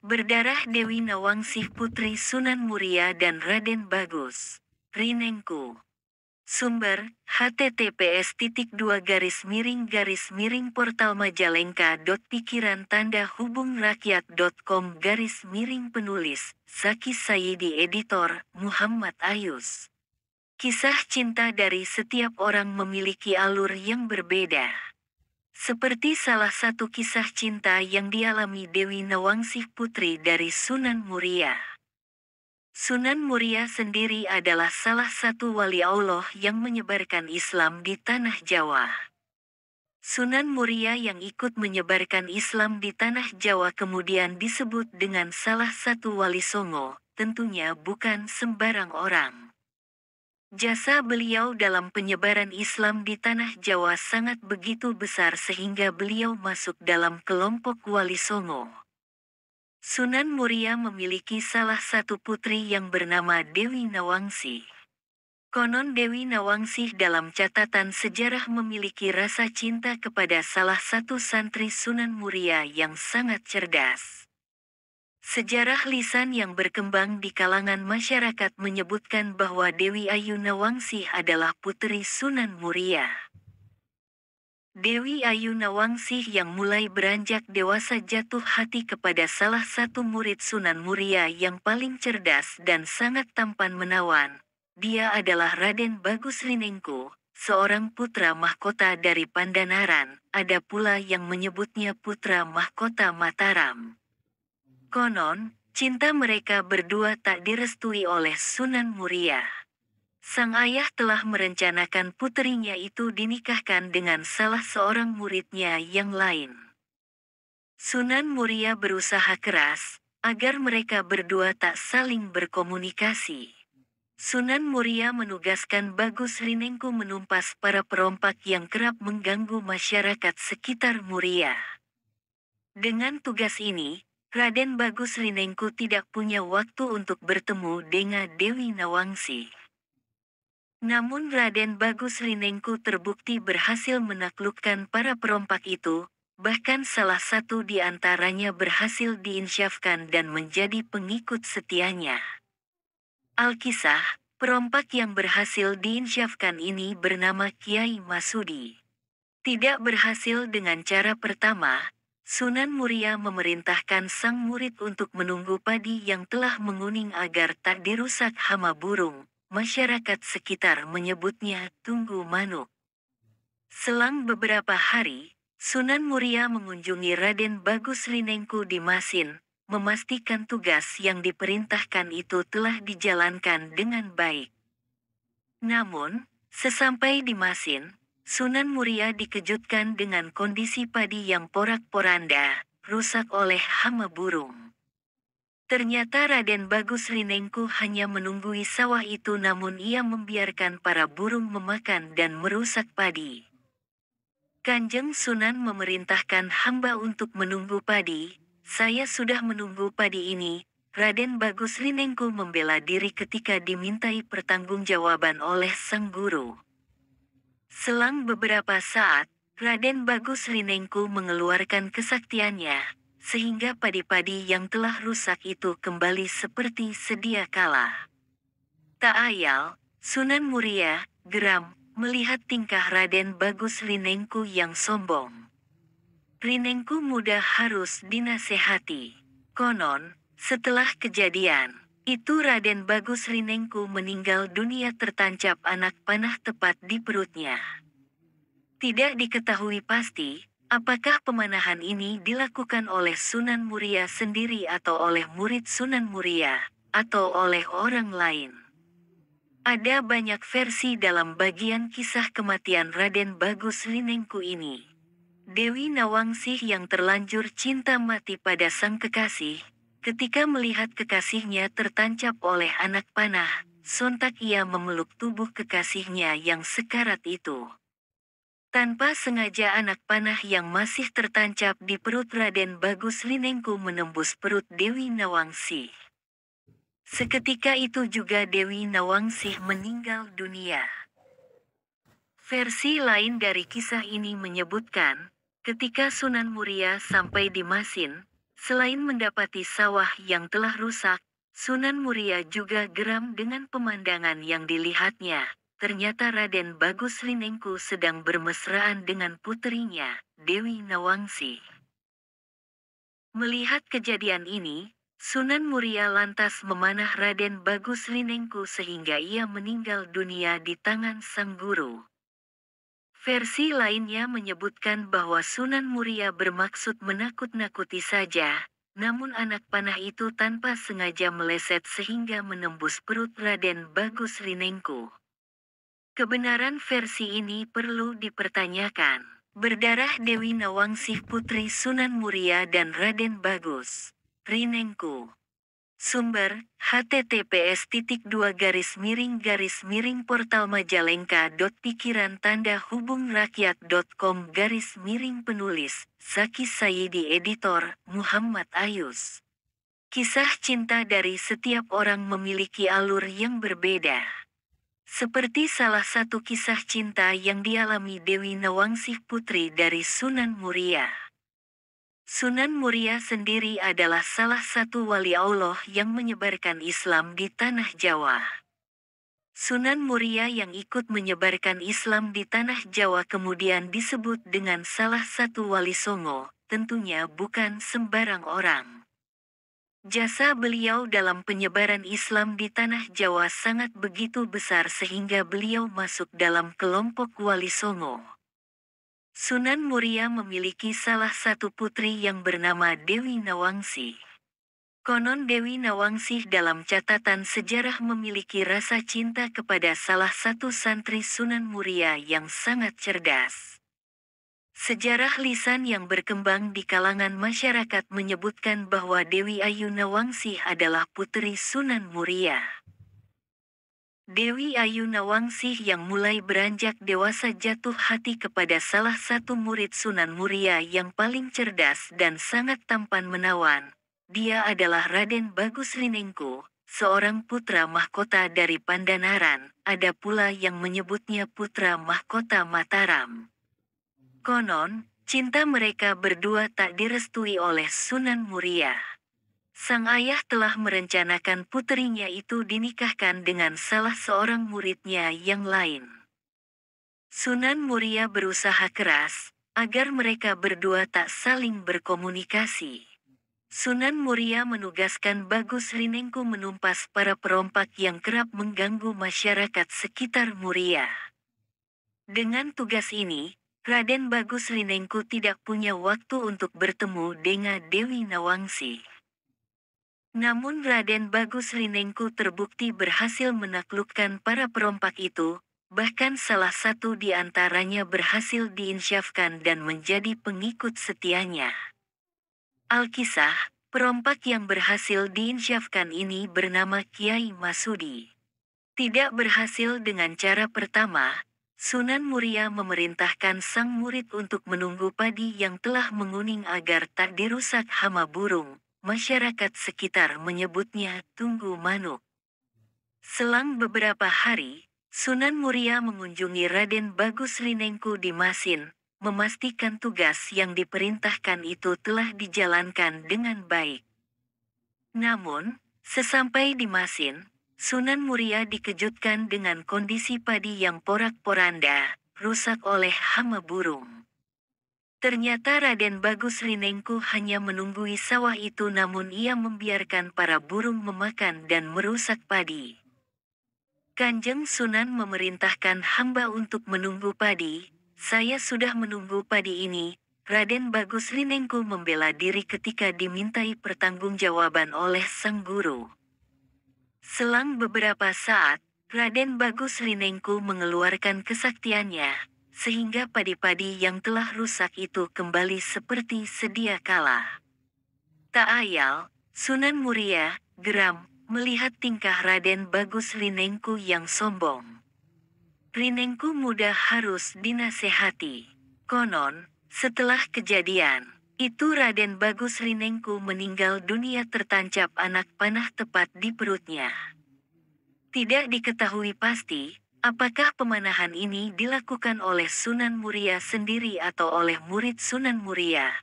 Berdarah Dewi Nawangsih Putri Sunan Muria dan Raden Bagus. Rinengku. Sumber, https://portal majalengka.pikiran-hubung-rakyat.com/penulis, Zaki Sayyidi Editor, Muhammad Ayus. Kisah cinta dari setiap orang memiliki alur yang berbeda. Seperti salah satu kisah cinta yang dialami Dewi Nawangsih Putri dari Sunan Muria. Sunan Muria sendiri adalah salah satu wali Allah yang menyebarkan Islam di tanah Jawa. Sunan Muria yang ikut menyebarkan Islam di tanah Jawa kemudian disebut dengan salah satu wali Songo, tentunya bukan sembarang orang. Jasa beliau dalam penyebaran Islam di tanah Jawa sangat begitu besar sehingga beliau masuk dalam kelompok wali Songo. Sunan Muria memiliki salah satu putri yang bernama Dewi Nawangsih. Konon Dewi Nawangsih dalam catatan sejarah memiliki rasa cinta kepada salah satu santri Sunan Muria yang sangat cerdas. Sejarah lisan yang berkembang di kalangan masyarakat menyebutkan bahwa Dewi Ayu Nawangsih adalah putri Sunan Muria. Dewi Ayu Nawangsih yang mulai beranjak dewasa jatuh hati kepada salah satu murid Sunan Muria yang paling cerdas dan sangat tampan menawan. Dia adalah Raden Bagus Rinengku, seorang putra mahkota dari Pandanaran, ada pula yang menyebutnya putra mahkota Mataram. Konon, cinta mereka berdua tak direstui oleh Sunan Muria. Sang ayah telah merencanakan puterinya itu dinikahkan dengan salah seorang muridnya yang lain. Sunan Muria berusaha keras agar mereka berdua tak saling berkomunikasi. Sunan Muria menugaskan Bagus Rinengku menumpas para perompak yang kerap mengganggu masyarakat sekitar Muria. Dengan tugas ini, Raden Bagus Rinengku tidak punya waktu untuk bertemu dengan Dewi Nawangsih. Namun Raden Bagus Rinengku terbukti berhasil menaklukkan para perompak itu, bahkan salah satu di antaranya berhasil diinsyafkan dan menjadi pengikut setianya. Alkisah, perompak yang berhasil diinsyafkan ini bernama Kiai Masudi. Tidak berhasil dengan cara pertama, Sunan Muria memerintahkan sang murid untuk menunggu padi yang telah menguning agar tak dirusak hama burung. Masyarakat sekitar menyebutnya tunggu manuk. Selang beberapa hari, Sunan Muria mengunjungi Raden Bagus Rinengku di Masin, memastikan tugas yang diperintahkan itu telah dijalankan dengan baik. Namun, sesampai di Masin, Sunan Muria dikejutkan dengan kondisi padi yang porak-poranda, rusak oleh hama burung. Ternyata Raden Bagus Rinengku hanya menunggui sawah itu namun ia membiarkan para burung memakan dan merusak padi. Kanjeng Sunan memerintahkan hamba untuk menunggu padi, saya sudah menunggu padi ini. Raden Bagus Rinengku membela diri ketika dimintai pertanggungjawaban oleh sang guru. Selang beberapa saat, Raden Bagus Rinengku mengeluarkan kesaktiannya, sehingga padi-padi yang telah rusak itu kembali seperti sedia kala. Tak ayal, Sunan Muria geram melihat tingkah Raden Bagus Rinengku yang sombong. Rinengku muda harus dinasehati. Konon, setelah kejadian itu Raden Bagus Rinengku meninggal dunia tertancap anak panah tepat di perutnya. Tidak diketahui pasti, apakah pemanahan ini dilakukan oleh Sunan Muria sendiri atau oleh murid Sunan Muria, atau oleh orang lain. Ada banyak versi dalam bagian kisah kematian Raden Bagus Rinengku ini. Dewi Nawangsih yang terlanjur cinta mati pada sang kekasih, ketika melihat kekasihnya tertancap oleh anak panah, sontak ia memeluk tubuh kekasihnya yang sekarat itu. Tanpa sengaja anak panah yang masih tertancap di perut Raden Bagus Rinengku menembus perut Dewi Nawangsih. Seketika itu juga Dewi Nawangsih meninggal dunia. Versi lain dari kisah ini menyebutkan, ketika Sunan Muria sampai di Masin, Selain mendapati sawah yang telah rusak, Sunan Muria juga geram dengan pemandangan yang dilihatnya. Ternyata Raden Bagus Rinengku sedang bermesraan dengan puterinya, Dewi Nawangsi. Melihat kejadian ini, Sunan Muria lantas memanah Raden Bagus Rinengku sehingga ia meninggal dunia di tangan sang guru. Versi lainnya menyebutkan bahwa Sunan Muria bermaksud menakut-nakuti saja, namun anak panah itu tanpa sengaja meleset sehingga menembus perut Raden Bagus Rinengku. Kebenaran versi ini perlu dipertanyakan. Berdarah Dewi Nawangsih putri Sunan Muria dan Raden Bagus Rinengku. Sumber, https://portal majalengka.pikiran-hubung-rakyat.com penulis, Zaki Sayyidi editor, Muhammad Ayus. Kisah cinta dari setiap orang memiliki alur yang berbeda. Seperti salah satu kisah cinta yang dialami Dewi Nawangsih putri dari Sunan Muria. Sunan Muria sendiri adalah salah satu wali Allah yang menyebarkan Islam di tanah Jawa. Sunan Muria yang ikut menyebarkan Islam di tanah Jawa kemudian disebut dengan salah satu wali Songo, tentunya bukan sembarang orang. Jasa beliau dalam penyebaran Islam di tanah Jawa sangat begitu besar sehingga beliau masuk dalam kelompok wali Songo. Sunan Muria memiliki salah satu putri yang bernama Dewi Nawangsih. Konon Dewi Nawangsih dalam catatan sejarah memiliki rasa cinta kepada salah satu santri Sunan Muria yang sangat cerdas. Sejarah lisan yang berkembang di kalangan masyarakat menyebutkan bahwa Dewi Ayu Nawangsih adalah putri Sunan Muria. Dewi Ayu Nawangsih yang mulai beranjak dewasa jatuh hati kepada salah satu murid Sunan Muria yang paling cerdas dan sangat tampan menawan. Dia adalah Raden Bagus Rinengku, seorang putra mahkota dari Pandanaran, ada pula yang menyebutnya putra mahkota Mataram. Konon, cinta mereka berdua tak direstui oleh Sunan Muria. Sang ayah telah merencanakan puterinya itu dinikahkan dengan salah seorang muridnya yang lain. Sunan Muria berusaha keras, agar mereka berdua tak saling berkomunikasi. Sunan Muria menugaskan Bagus Rinengku menumpas para perompak yang kerap mengganggu masyarakat sekitar Muria. Dengan tugas ini, Raden Bagus Rinengku tidak punya waktu untuk bertemu dengan Dewi Nawangsih. Namun Raden Bagus Rinengku terbukti berhasil menaklukkan para perompak itu, bahkan salah satu di antaranya berhasil diinsyafkan dan menjadi pengikut setianya. Alkisah, perompak yang berhasil diinsyafkan ini bernama Kiai Masudi. Tidak berhasil dengan cara pertama, Sunan Muria memerintahkan sang murid untuk menunggu padi yang telah menguning agar tak dirusak hama burung. Masyarakat sekitar menyebutnya tunggu manuk. Selang beberapa hari, Sunan Muria mengunjungi Raden Bagus Rinengku di Masin, memastikan tugas yang diperintahkan itu telah dijalankan dengan baik. Namun, sesampai di Masin, Sunan Muria dikejutkan dengan kondisi padi yang porak-poranda, rusak oleh hama burung. Ternyata Raden Bagus Rinengku hanya menunggui sawah itu namun ia membiarkan para burung memakan dan merusak padi. Kanjeng Sunan memerintahkan hamba untuk menunggu padi, saya sudah menunggu padi ini. Raden Bagus Rinengku membela diri ketika dimintai pertanggungjawaban oleh sang guru. Selang beberapa saat, Raden Bagus Rinengku mengeluarkan kesaktiannya, sehingga padi-padi yang telah rusak itu kembali seperti sedia kala. Tak ayal, Sunan Muria geram melihat tingkah Raden Bagus Rinengku yang sombong. Rinengku muda harus dinasehati. Konon, setelah kejadian itu Raden Bagus Rinengku meninggal dunia tertancap anak panah tepat di perutnya. Tidak diketahui pasti, apakah pemanahan ini dilakukan oleh Sunan Muria sendiri atau oleh murid Sunan Muria.